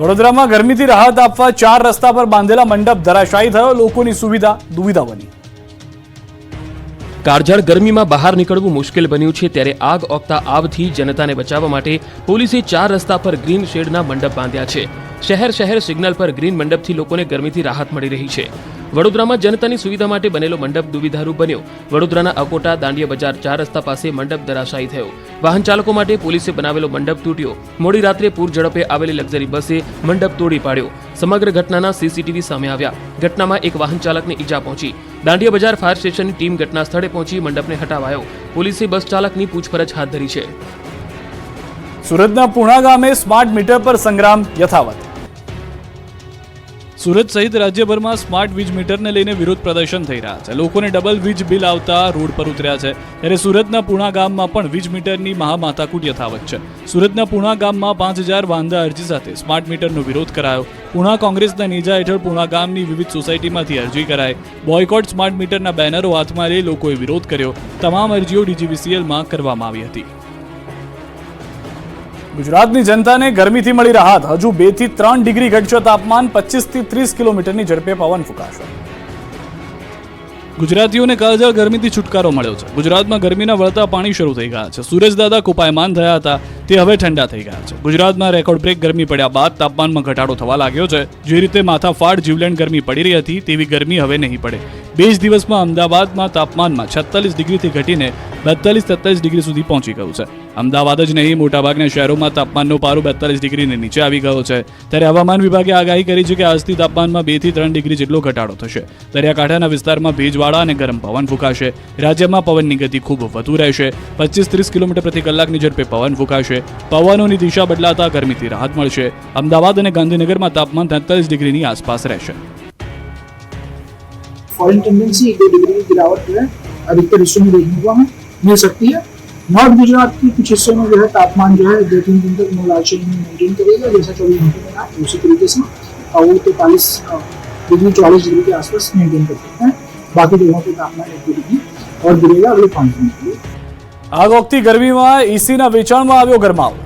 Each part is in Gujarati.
વડોદરામાં ગરમીથી રાહત આપવા 4 રસ્તા પર બાંધેલા મંડપ ધરાશાયી થયો, લોકોની સુવિધા દુવિધા બની। કાળઝાળ ગરમીમાં બહાર નીકળવું મુશ્કેલ બન્યું છે, ત્યારે આગ ઓકતા આવથી જનતાને બચાવવા માટે પોલીસે 4 રસ્તા પર ગ્રીન શેડના મંડપ બાંધ્યા છે। શહેર સિગ્નલ પર ગ્રીન મંડપથી લોકોને ગરમીથી રાહત મળી રહી છે। વડોદરામાં જનતાની સુવિધા માટે બનેલો મંડપ દુવિધારૂપ બન્યો। વડોદરાના અકોટા દાંડિયા બજાર 4 રસ્તા પાસે મંડપ ધરાશાયી થયો। વાહન ચાલકો માટે પોલીસે બનાવેલો મંડપ તૂટ્યો। મોડી રાત્રે પૂર ઝડપે આવેલી લક્ઝરી બસે મંડપ તોડી પાડ્યો। સમગ્ર ઘટનાના સીસીટીવી સામે આવ્યા। ઘટનામાં એક વાહન ચાલકને ઈજા પહોંચી। દાંડિયા બજાર ફાયર સ્ટેશનની ટીમ ઘટના સ્થળે પહોંચી મંડપને હટાવાયો। પોલીસે બસ ચાલકની પૂછપરછ હાથ ધરી છે। સુરતના પૂણા ગામે સ્માર્ટ મીટર પર સંગ્રામ યથાવત। સુરત સહિત રાજ્યભરમાં સ્માર્ટ વીજ મીટરને લઈને વિરોધ પ્રદર્શન થઈ રહ્યા છે। લોકોને ડબલ વીજ બિલ આવતા રોડ પર ઉતર્યા છે, ત્યારે સુરતના પૂણા ગામમાં પણ વીજ મીટરની મહામાથાકૂટ યથાવત છે। સુરતના પૂણા ગામમાં 5000 વાંધા અરજી સાથે સ્માર્ટ મીટરનો વિરોધ કરાયો। પૂણા કોંગ્રેસના નેજા હેઠળ પૂણા ગામની વિવિધ સોસાયટીમાંથી અરજી કરાઈ। બોયકોટ સ્માર્ટ મીટરના બેનરો હાથમાં લઈ લોકોએ વિરોધ કર્યો। તમામ અરજીઓ ડીજીવીસીએલમાં કરવામાં આવી હતી। ગુજરાતની જનતાને ગરમીથી મળી રાહત। હજુ 2 થી 3 ડિગ્રી ઘટશે તાપમાન। 25 થી 30 કિલોમીટરની ઝડપે પવન ફૂંકાશે। ગુજરાતીઓને કાળઝાળ ગરમીથી છુટકારો મળ્યો છે। ગુજરાતમાં ગરમીના વળતા પાણી શરૂ થઈ ગયા છે। સૂરજદાદા કુપાયમાન થયા હતા, તે હવે ઠંડા થઈ ગયા છે। ગુજરાતમાં રેકોર્ડ બ્રેક ગરમી પડ્યા બાદ તાપમાનમાં ઘટાડો થવા લાગ્યો છે। જે રીતે માથાફાડ જીવલેણ ગરમી પડી રહી હતી, તેવી ગરમી હવે નહીં પડે। 2 જ દિવસમાં અમદાવાદમાં તાપમાનમાં 46 ડિગ્રીથી ઘટીને 42-43 ડિગ્રી સુધી પહોંચી ગયું છે। અમદાવાદ જ નહીં, મોટાભાગના શહેરોમાં તાપમાનનો પારો 42 ડિગ્રીને નીચે આવી ગયો છે। ત્યારે હવામાન વિભાગે આગાહી કરી છે કે આજથી તાપમાનમાં 2 થી 3 ડિગ્રી જેટલો ઘટાડો થશે। દરિયાકાંઠાના વિસ્તારમાં ભેજવાળા અને ગરમ પવન ફૂંકાશે। રાજ્યમાં પવનની ગતિ ખૂબ વધુ રહેશે। 25-30 કિલોમીટર પ્રતિ કલાકની ઝડપે પવન ફૂંકાશે। પવનોની દિશા બદલાતા ગરમીથી રાહત મળશે। અમદાવાદ અને ગાંધીનગરમાં તાપમાન 43 ડિગ્રીની આસપાસ રહેશે। फॉरेन टेंडेंसी 2 डिग्री की गिरावट जो है अधिकतर हिस्सों में देखने को हमें मिल सकती है। नॉर्थ गुजरात के कुछ हिस्सों में जो है तापमान जो है 2-3 दिन तक मूलांचल में मेंटेन करेगा, जैसा 24 घंटे में रहा उसी तरीके से और वो 43 डिग्री 44 डिग्री के आसपास मेंटेन कर सकते हैं। बाकी जगहों पर तापमान 1-2 डिग्री और गिरेगा अगले 5 दिन के लिए। આગ ઓગતી ગરમીમાં એસીના વેચાણમાં આવ્યો ગરમાવો।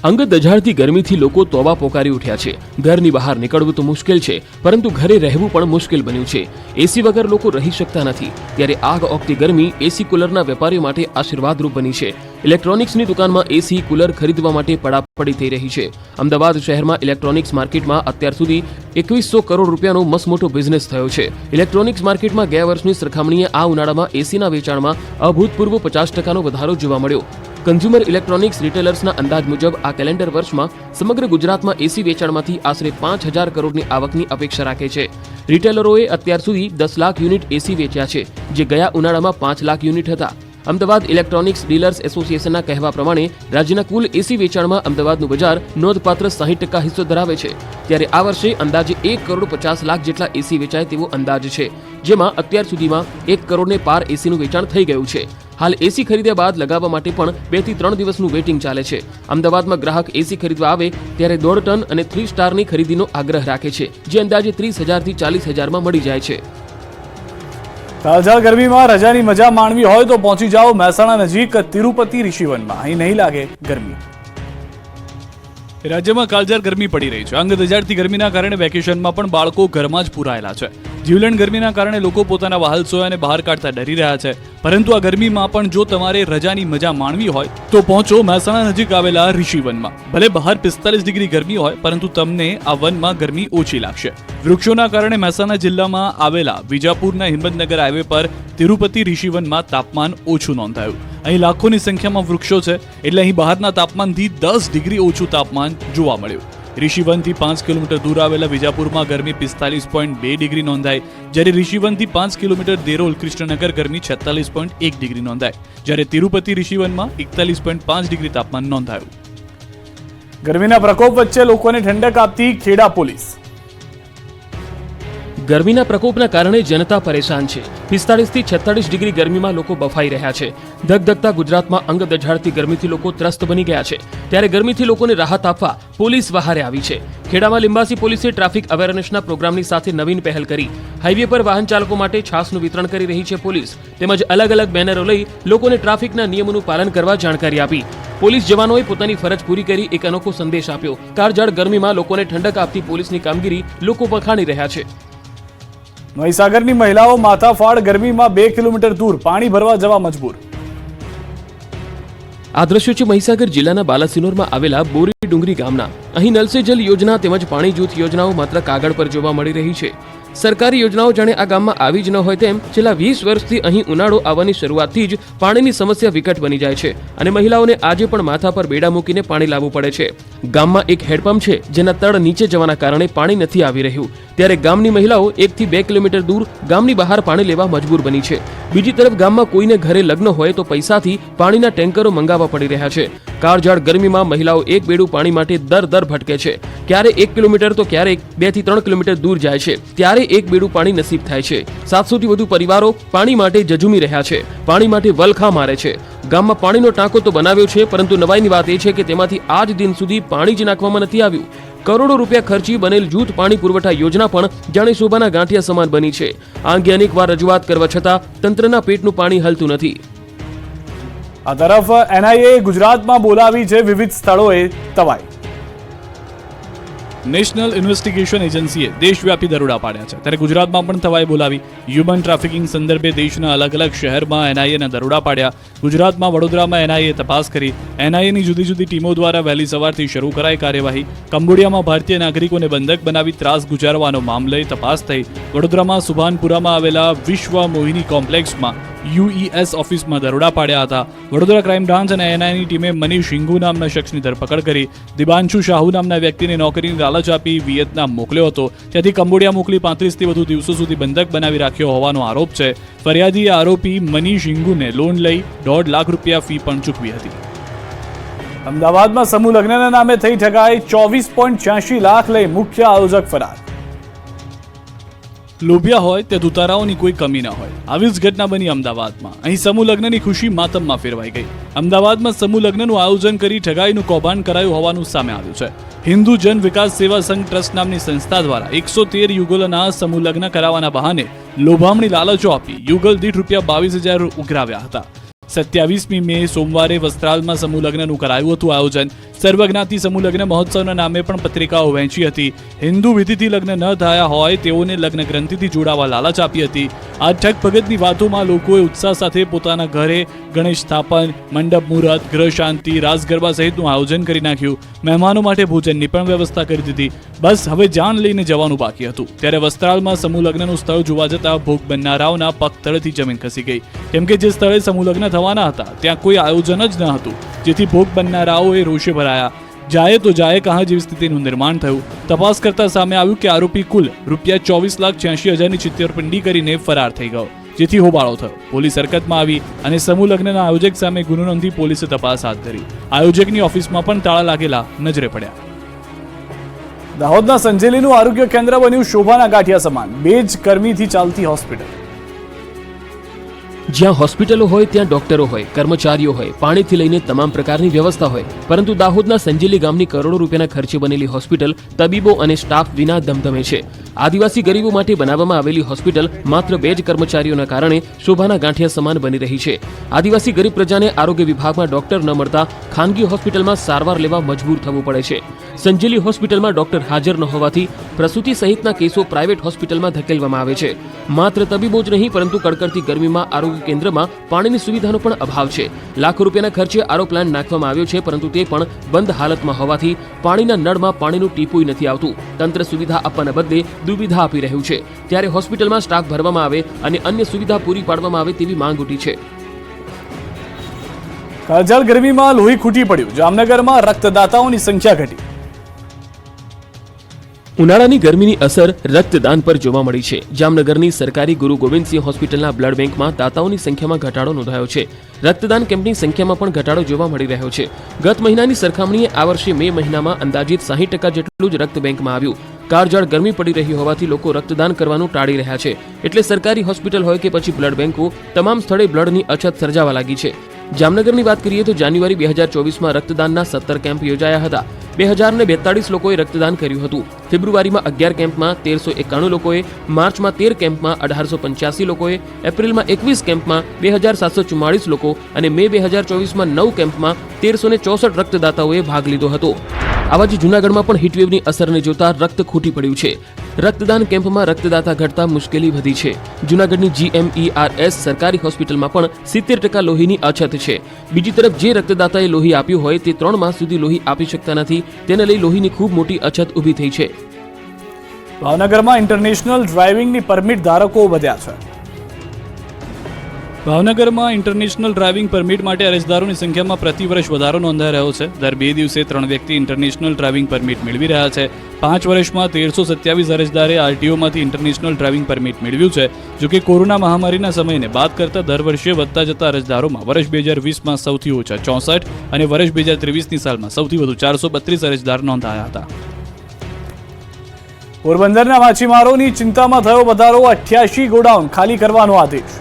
અંગ દઝાડતી ગરમીથી લોકો તોબા પોકારી ઉઠ્યા છે। ઘરની બહાર નીકળવું તો મુશ્કેલ છે, પરંતુ ઘરે રહેવું પણ મુશ્કેલ બન્યું છે। એસી વગર લોકો રહી શકતા નથી, ત્યારે આગ ઓગતી ગરમી એસી કુલરના વેપારીઓ માટે આશીર્વાદરૂપ બની છે। ઇલેક્ટ્રોનિક્સની દુકાનમાં એસી કુલર ખરીદવા માટે પડાપડી થઈ રહી છે। અમદાવાદ શહેરમાં ઇલેક્ટ્રોનિક્સ માર્કેટમાં અત્યાર સુધી 2100 કરોડ રૂપિયાનો મસમોટો બિઝનેસ થયો છે। ઇલેક્ટ્રોનિક્સ માર્કેટમાં ગયા વર્ષની સરખામણીએ આ ઉનાળામાં એસીના વેચાણમાં અભૂતપૂર્વ 50% વધારો જોવા મળ્યો। કન્ઝ્યુમર ઇલેક્ટ્રોનિક્સ રિટેલર્સના અંદાજ મુજબ આ કેલેન્ડર વર્ષમાં સમગ્ર ગુજરાતમાં એસી વેચાણમાંથી આશરે 5000 કરોડની આવકની અપેક્ષા રાખે છે। રિટેલરોએ અત્યાર સુધી 10 લાખ યુનિટ એસી વેચ્યા છે, જે ગયા ઉનાળામાં 5 લાખ યુનિટ હતા। અમદાવાદ ઇલેક્ટ્રોનિક્સ ડીલર્સ એસોસિએશનના કહેવા પ્રમાણે રાજ્યના કુલ એસી વેચાણમાં અમદાવાદનું બજાર નોંધપાત્ર 60% હિસ્સો ધરાવે છે। ત્યારે આ વર્ષે અંદાજે 1,50,00,000 જેટલા એસી વેચાય તેવો અંદાજ છે, જેમાં અત્યાર સુધીમાં 1 કરોડને પાર એસીનું વેચાણ થઈ ગયું છે। હાલ એસી ખરીદ્યા બાદ લગાવવા માટે પણ 2 થી 3 દિવસનું વેઇટિંગ ચાલે છે। અમદાવાદમાં ગ્રાહક એસી ખરીદવા આવે ત્યારે 1.5 ટન અને 3 સ્ટારની ખરીદીનો આગ્રહ રાખે છે, જે અંદાજે 30,000 થી 40,000માં મળી જાય છે। કાળઝાળ ગરમીમાં રજાની મજા માણવી હોય તો પહોંચી જાઓ મહેસાણા નજીક તિરુપતિ ઋષિવનમાં। અહીં નહીં લાગે ગરમી। રાજ્યમાં કાળઝાળ ગરમી પડી રહી છે। અંગ દઝાડતી ગરમીના કારણે વેકેશનમાં પણ બાળકો ઘરમાં જ પૂરાયેલા છે। જીવલેણ ગરમીના કારણે લોકો પોતાના વહાલ સોયાને બહાર કાઢતા ડરી રહ્યા છે। પરંતુ આ ગરમીમાં પણ જો તમારે રજાની મજા માણવી હોય તો પહોંચો મહેસાણા નજીક આવેલા ઋષિવનમાં। ભલે બહાર 45 ડિગ્રી ગરમી હોય, પરંતુ તમને આ વનમાં ગરમી ઓછી લાગશે। વૃક્ષોના કારણે મહેસાણા જિલ્લામાં આવેલા વિજાપુરના હિંમતનગર હાઈવે પર તિરુપતિ ઋષિવનમાં તાપમાન ઓછું નોંધાયું। અહીં લાખોની સંખ્યામાં વૃક્ષો છે, એટલે અહીં બહારના તાપમાનથી 10 ડિગ્રી ઓછું તાપમાન જોવા મળ્યું। ઋષિવનથી 5 કિલોમીટર દૂર આવેલા વિજાપુરમાં ગરમી 45.2 ડિગ્રી નોંધાઈ, જ્યારે ઋષિવનથી 5 કિલોમીટર દેરોલ કૃષ્ણનગર ગરમી 46.1 ડિગ્રી નોંધાઈ, જ્યારે તિરુપતિ ઋષિવનમાં 41.5 ડિગ્રી તાપમાન નોંધાયું। ગરમીના પ્રકોપ વચ્ચે લોકોને ઠંડક આપતી ખેડા પોલીસ। ગરમીના પ્રકોપના કારણે જનતા પરેશાન છે। 45 થી 46 ડિગ્રી ગરમીમાં લોકો બફાઈ રહ્યા છે। ધગધગતા ગુજરાતમાં અંગ દઝાડતી ગરમીથી લોકો ત્રસ્ત બની ગયા છે, ત્યારે ગરમીથી લોકોને રાહત આપવા પોલીસ વહારે આવી છે. ખેડામાં લિંબાસી પોલીસે ટ્રાફિક અવેરનેસના પ્રોગ્રામની સાથે નવીન પહેલ કરી હાઈવે પર વાહન ચાલકો માટે છાસનું વિતરણ કરી રહી છે પોલીસ. તેમજ અલગ અલગ બેનરો લઈ લોકોને ટ્રાફિકના નિયમોનું પાલન કરવા જાણકારી આપી. પોલીસ જવાનોએ પોતાની ફરજ પૂરી કરી એક અનોખો સંદેશ આપ્યો. કાળઝાળ ગરમીમાં લોકોને ઠંડક આપતી પોલીસની કામગીરી લોકો વખાણી રહ્યા છે. મહીસાગરની મહિલાઓ માથાફાડ ગરમીમાં 2 કિલોમીટર દૂર પાણી ભરવા જવા મજબૂર. આ દ્રશ્યો છે મહીસાગર જિલ્લાના બાલાસિનોરમાં આવેલા બોરી ડુંગરી ગામના. અહીં નલ સે જલ યોજના તેમજ પાણી જૂથ યોજનાઓ માત્ર કાગળ પર જોવા મળી રહી છે. સરકારી યોજનાઓ જાણે આ ગામમાં આવી જ ન હોય તેમ છેલ્લા 20 વર્ષથી અહીં ઉનાળો આવવાની શરૂઆતથી જ પાણીની સમસ્યા વિકટ બની જાય છે અને મહિલાઓને આજે પણ માથા પર બેડા મૂકીને પાણી લાવવું પડે છે. ગામમાં એક હેડપંપ છે જેના તળ નીચે જવાના કારણે પાણી નથી આવી રહ્યું, ત્યારે ગામની મહિલાઓ 1 થી 2 કિલોમીટર દૂર ગામની બહાર પાણી લેવા મજબૂર બની છે. બીજી તરફ ગામમાં કોઈને ઘરે લગ્ન હોય તો પૈસાથી પાણીના ટેન્કરો મંગાવવા પડી રહ્યા છે. કાળઝાળ ગરમીમાં મહિલાઓ એક બેડું પાણી માટે દર ભટકે છે. ક્યારે 1 કિલોમીટર તો ક્યારેક 2 થી 3 કિલોમીટર દૂર જાય છે, ત્યારે એક બેડું પાણી નસીબ થાય છે. 700 થી વધુ પરિવારો પાણી માટે જજુમી રહ્યા છે, પાણી માટે વલખા મારે છે. ગામમાં પાણીનો ટાંકો તો બનાવ્યો છે, પરંતુ નવાઈની વાત એ છે કે તેમાંથી આજ દિન સુધી પાણી જ નાખવામાં નથી આવ્યું. કરોડો રૂપિયા ખર્ચી બનેલ જૂથ પાણી પુરવઠા યોજના પણ જાણે શોભાના ગાંઠિયા સમાન બની છે. આ અંગે અનેકવાર રજૂઆત કરવા છતાં તંત્રના પેટનું પાણી હલતું નથી. આ તરફ એનઆઈએ ગુજરાતમાં બોલાવી છે વિવિધ સ્થળોએ તવાઈ. નેશનલ ઇન્વેસ્ટિગેશન એજન્સીએ દેશવ્યાપી દરોડા પાડ્યા છે, ત્યારે ગુજરાતમાં પણ તવાઈ બોલાવી. હ્યુમન ટ્રાફિકિંગ સંદર્ભે દેશના અલગ અલગ શહેરમાં એનઆઈએના દરોડા પાડ્યા. ગુજરાતમાં વડોદરામાં એનઆઈએ તપાસ કરી. એનઆઈએની જુદી જુદી ટીમો દ્વારા વહેલી સવારથી શરૂ કરાઈ કાર્યવાહી. કંબોડિયામાં ભારતીય નાગરિકોને બંધક બનાવી ત્રાસ ગુજારવાનો મામલે તપાસ થઈ. વડોદરામાં સુભાનપુરામાં આવેલા વિશ્વ મોહિની કોમ્પ્લેક્સમાં યુઈએસ ઓફિસમાં દરોડા પાડ્યા હતા. વડોદરા ક્રાઇમ બ્રાન્ચ અને એનઆઈની ટીમે મનીષ હિંગુ નામના શખ્સની ધરપકડ કરી. દિબાંશુ શાહુ નામના વ્યક્તિને નોકરીની લાલચ આપી વિયેતનામ મોકલ્યો હતો, ત્યાંથી કંબોડિયા મોકલી 35 થી વધુ દિવસો સુધી બંધક બનાવી રાખ્યો હોવાનો આરોપ છે. ફરિયાદી આરોપી મનીષ હિંગુને લોન લઈ 1.5 લાખ રૂપિયા ફી પણ ચૂકવી હતી. અમદાવાદમાં સમૂહ લગ્નના નામે થઈ ઠગાઈ. 24.86 લાખ લઈ મુખ્ય આયોજક ફરાર. લોભિયા હોય તે દુતારાઓની કોઈ કમી ન હોય, આવી જ ઘટના બની અમદાવાદમાં. અહીં સમૂહ લગ્નની ખુશી માતમમાં ફેરવાઈ ગઈ. અમદાવાદમાં સમૂહ લગ્નનું આયોજન કરી ઠગાઈનું કૌભાંડ કરાયું હોવાનું સામે આવ્યું છે. હિન્દુ જન વિકાસ સેવા સંઘ ટ્રસ્ટ નામની સંસ્થા દ્વારા 113 યુગલોના સમૂહ લગ્ન કરાવવાના બહાને લોભામણી લાલચો આપી યુગલ દીઠ ₹22,000 ઉઘરાવ્યા હતા. 27મી મે સોમવારે વસ્ત્રાલમાં સમૂહ લગ્નનું કરાયું હતું આયોજન. સર્વજ્ઞાતિ સમૂહ લગ્ન મહોત્સવના નામે પણ પત્રિકાઓ વહેંચી હતી. હિન્દુ વિધિથી લગ્ન ન થયા હોય તેઓને લગ્ન ગ્રંથિથી જોડાવા લાલચ આપી હતી. આ ઠગ ભગતની વાતોમાં લોકોએ ઉત્સાહ સાથે પોતાના ઘરે ગણેશ સ્થાપન, મંડપ મુહૂર્ત, ગ્રહ શાંતિ, રાસ ગરબા સહિતનું આયોજન કરી નાખ્યું. મહેમાનો માટે ભોજનની પણ વ્યવસ્થા કરી દીધી. બસ હવે જાન લઈને જવાનું બાકી હતું. ત્યારે વસ્ત્રાલમાં સમૂહ લગ્નનું સ્થળ જોવા જતા ભોગ બનનારાઓના પગ તળેથી જમીન ખસી ગઈ, કેમ કે જે સ્થળે સમૂહ લગ્ન થવાના હતા ત્યાં કોઈ આયોજન જ ન હતું, જેથી ભોગ બનનારાઓએ રોષે ભરાયા. જાયે તો જાયે કહાં જેવી સ્થિતિનું નિર્માણ થયું. તપાસ કરતા સામે આવ્યું કે આરોપી કુલ ₹24,86,000ની છેતરપિંડી કરીને ફરાર થઈ ગયો, જેથી હોબાળો થયો. પોલીસ હરકતમાં આવી અને સમૂહ લગ્નના આયોજક સામે ગુનો નોંધી પોલીસે તપાસ હાથ ધરી. આયોજકની ઓફિસમાં પણ તાળા લાગેલા નજરે પડ્યા. દાહોદના સંજેલીનું આરોગ્ય કેન્દ્ર બન્યું શોભાના ગાંઠિયા સમાન. 2 જ કર્મીથી ચાલતી હોસ્પિટલ. જ્યાં હોસ્પિટલો હોય ત્યાં ડોક્ટરો હોય, કર્મચારીઓ હોય, પાણીથી લઈને તમામ પ્રકારની વ્યવસ્થા હોય, પરંતુ દાહોદના સંજેલી ગામની કરોડો રૂપિયાના ખર્ચે બનેલી હોસ્પિટલ તબીબો અને સ્ટાફ વિના ધમધમે છે. આદિવાસી ગરીબો માટે બનાવવામાં આવેલી હોસ્પિટલ માત્ર 2 જ કર્મચારીઓના કારણે શોભાના ગાંઠિયા સમાન બની રહી છે. આદિવાસી ગરીબ પ્રજાને આરોગ્ય વિભાગમાં ડોક્ટર ન મળતા ખાનગી હોસ્પિટલમાં સારવાર લેવા મજબૂર થવું પડે છે. સંજેલી હોસ્પિટલમાં ડોક્ટર હાજર ન હોવાથી પ્રસૂતિ સહિતના કેસો પ્રાઇવેટ હોસ્પિટલમાં ધકેલવામાં આવે છે. માત્ર તબીબો જ નહીં, પરંતુ કડકડતી ગરમીમાં આરોગ્ય કેન્દ્રમાં પાણીની સુવિધાનો પણ અભાવ છે. લાખો રૂપિયાના ખર્ચે આરો પ્લાન્ટ નાખવામાં આવ્યો છે, પરંતુ તે પણ બંધ હાલતમાં હોવાથી પાણીના નળમાં પાણીનું ટીપું નથી આવતું. તંત્ર સુવિધા આપવાના બદલે દુવિધા આપી રહ્યું છે. ત્યારે હોસ્પિટલમાં સ્ટાફ ભરવામાં આવે અને અન્ય સુવિધા પૂરી પાડવામાં આવે તેવી માંગ ઉઠી છે. કાળઝાળ ગરમીમાં લોહી ખૂટી પડ્યું. જામનગરમાં રક્તદાતાઓની સંખ્યા ઘટી. ઉનાળાની ગરમીની અસર રક્તદાન પર જોવા મળી છે. જામનગરની સરકારી ગુરુ ગોવિંદસિંહ હોસ્પિટલના બ્લડ બેંકમાં દાતાઓની સંખ્યામાં ઘટાડો નોંધાયો છે. રક્તદાન કેમ્પની સંખ્યામાં પણ ઘટાડો જોવા મળી રહ્યો છે. ગત મહિનાની સરખામણીએ આ વર્ષે મે મહિનામાં અંદાજિત 60% જેટલું જ રક્ત બેંકમાં આવ્યું. કાળઝાળ ગરમી પડી રહી હોવાથી લોકો રક્તદાન કરવાનું ટાળી રહ્યા છે, એટલે સરકારી હોસ્પિટલ હોય કે પછી બ્લડ બેંકો, તમામ સ્થળે બ્લડની અછત સર્જાવા લાગી છે. જામનગરની વાત કરીએ તો જાન્યુઆરી 2024માં રક્તદાનના 17 કેમ્પ યોજાયા હતા. 2042 લોકોએ રક્તદાન કર્યું હતું. ફેબ્રુઆરીમાં 11 કેમ્પમાં 1391 લોકોએ, માર્ચમાં 13 કેમ્પમાં 1885 લોકોએ, એપ્રિલમાં 21 કેમ્પમાં 2744 લોકો અને મે 2024માં 9 કેમ્પમાં 1364 રક્તદાતાઓએ ભાગ લીધો હતો. આવા જ જૂનાગઢમાં પણ હીટવેવની અસરને જોતા રક્ત ખૂટી પડ્યું છે. રક્તદાન કેમ્પમાં રક્તદાતા ઘટતા મુશ્કેલી વધી છે. જૂનાગઢની GMERS સરકારી હોસ્પિટલમાં પણ 70% લોહીની અછત છે. બીજી તરફ જે રક્તદાતાએ લોહી આપ્યું હોય તે 3 માસ સુધી લોહી આપી શકતા નથી. તેને લઈ લોહીની ખૂબ મોટી અછત ઊભી થઈ છે. ભાવનગરમાં ઇન્ટરનેશનલ ડ્રાઇવિંગની પરમિટ ધારકો વધ્યા છે. ભાવનગરમાં ઇન્ટરનેશનલ ડ્રાઇવિંગ પરમિટ માટે અરજદારોની સંખ્યામાં પ્રતિવર્ષ વધારો નોંધાઈ રહ્યો છે. દર 2 દિવસે 3 વ્યક્તિ ઇન્ટરનેશનલ ડ્રાઇવિંગ પરમિટ મેળવી રહ્યા છે. 5 વર્ષમાં 1327 અરજદારે RTOમાંથી ઇન્ટરનેશનલ ડ્રાઇવિંગ પરમિટ મેળવ્યું છે. જોકે કોરોના મહામારીના સમયને બાદ કરતા દર વર્ષે વધતા જતા અરજદારોમાં વર્ષ 2020માં સૌથી ઓછા 64 અને વર્ષ 2023ની સાલમાં સૌથી વધુ 432 અરજદાર નોંધાયા હતા. પોરબંદરના માછીમારોની ચિંતામાં થયો વધારો. 88 ગોડાઉન ખાલી કરવાનો આદેશ.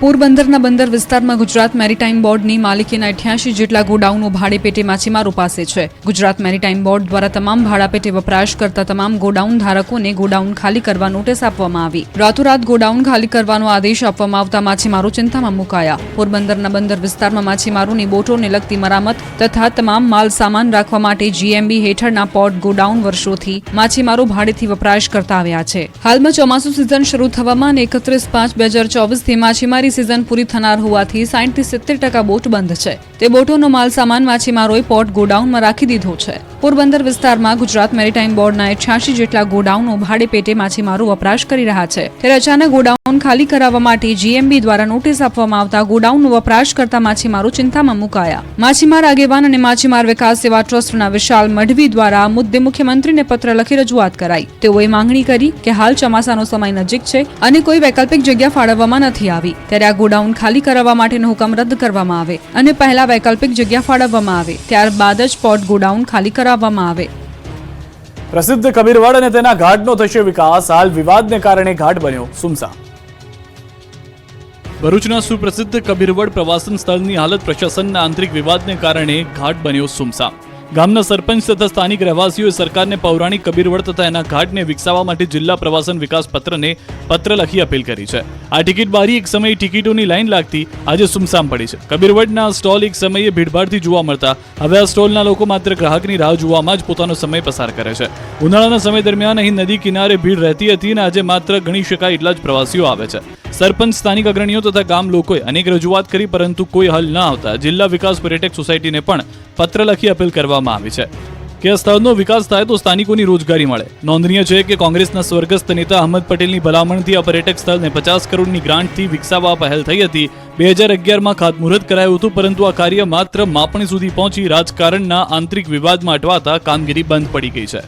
પોરબંદરના બંદર વિસ્તારમાં ગુજરાત મેરીટાઈમ બોર્ડની માલિકીના 88 જેટલા ગોડાઉનો ભાડે પેટે માછીમારો પાસે છે. ગુજરાત મેરીટાઈમ બોર્ડ દ્વારા તમામ ભાડા પેટે વપરાશ કરતા તમામ ગોડાઉન ધારકોને ગોડાઉન ખાલી કરવા નોટિસ આપવામાં આવી. રાતોરાત ગોડાઉન ખાલી કરવાનો આદેશ આપવામાં આવતા માછીમારો ચિંતામાં મુકાયા. પોરબંદરના બંદર વિસ્તારમાં માછીમારોની બોટોને લગતી મરામત તથા તમામ માલ સામાન રાખવા માટે GMB હેઠળના પોર્ટ ગોડાઉન વર્ષોથી માછીમારો ભાડેથી વપરાશ કરતા આવ્યા છે. હાલમાં ચોમાસુ સિઝન શરૂ થવામાં અને 31/5/2024થી માછીમારી સિઝન પૂરી થનાર હોવાથી 60 થી 70% બોટ બંધ છે. તે બોટોનો માલ સામાન માછીમારોએ પોર્ટ ગોડાઉનમાં રાખી દીધો છે. પોરબંદર વિસ્તારમાં ગુજરાત મેરીટાઈમ બોર્ડના 88 જેટલા ગોડાઉનો ભાડે પેટે માછીમારો વપરાશ કરી રહ્યા છે. ત્યારે અચાનક ગોડાઉન ખાલી કરાવવા માટે GMB દ્વારા નોટિસ આપવામાં આવતા ગોડાઉનનો વપરાશ કરતા માછીમારો ચિંતામાં મુકાયા. માછીમાર આગેવાન અને માછીમાર વિકાસ સેવા ટ્રસ્ટના વિશાલ મઢવી દ્વારા આ મુદ્દે મુખ્યમંત્રીને પત્ર લખી રજૂઆત કરાઈ. તેઓએ માંગણી કરી કે હાલ ચોમાસાનો સમય નજીક છે અને કોઈ વૈકલ્પિક જગ્યા ફાળવવામાં નથી આવી. ત્યારે આ ગોડાઉન ખાલી કરાવવા માટેનો હુકમ રદ કરવામાં આવે અને પહેલા વૈકલ્પિક જગ્યા ફાળવવામાં આવે, ત્યારબાદ જ પોર્ટ ગોડાઉન ખાલી કરાવવામાં આવે. પ્રસિદ્ધ કબીરવડ અને તેના ઘાટનો થશે વિકાસ. હાલ વિવાદને કારણે ઘાટ બન્યો સુમસામ. ભરૂચના સુપ્રસિદ્ધ કબીરવડ પ્રવાસન સ્થળની હાલત પ્રશાસનના આંતરિક વિવાદને કારણે ઘાટ બન્યો સુમસામ. ગામના સરપંચ તથા સ્થાનિક રહેવાસીઓએ સરકારને પૌરાણિક કબીરવડ તથા એના ઘાટને વિકસાવવા માટે જિલ્લા પ્રવાસન વિકાસ પત્રને પત્ર લખી અપીલ કરી છે. આ ટિકિટ બારી એક સમયે ટિકિટોની લાઈન લાગતી આજે સુમસામ પડી છે. કબીરવડના સ્ટોલ એક સમયે ભીડભાડથી જોવા મળતા હવે આ સ્ટોલના લોકો માત્ર ગ્રાહકની રાહ જોવામાં જ પોતાનો સમય પસાર કરે છે. ઉનાળાના સમય દરમિયાન અહીં નદી કિનારે ભીડ રહેતી હતી અને આજે માત્ર ગણી શકાય એટલા જ પ્રવાસીઓ આવે છે. સરપંચ, સ્થાનિક અગ્રણીઓ તથા ગામ લોકોએ અનેક રજૂઆત કરી પરંતુ કોઈ હલ ન આવતા જિલ્લા વિકાસ પર્યટક સોસાયટીને પણ પત્ર લખી અપીલ કરવામાં આવી છે કે આ સ્થળનો વિકાસ થાય તો સ્થાનિકોની રોજગારી મળે. નોંધનીય છે કે કોંગ્રેસના સ્વર્ગસ્થ નેતા અહમદ પટેલની ભલામણથી આ પર્યટક સ્થળને 50 કરોડની ગ્રાન્ટથી વિકસાવવા પહેલ થઈ હતી. 2011માં ખાતમુહૂર્ત કરાયું હતું પરંતુ આ કાર્ય માત્ર માપણી સુધી પહોંચી રાજકારણના આંતરિક વિવાદમાં અટવાતા કામગીરી બંધ પડી ગઈ છે.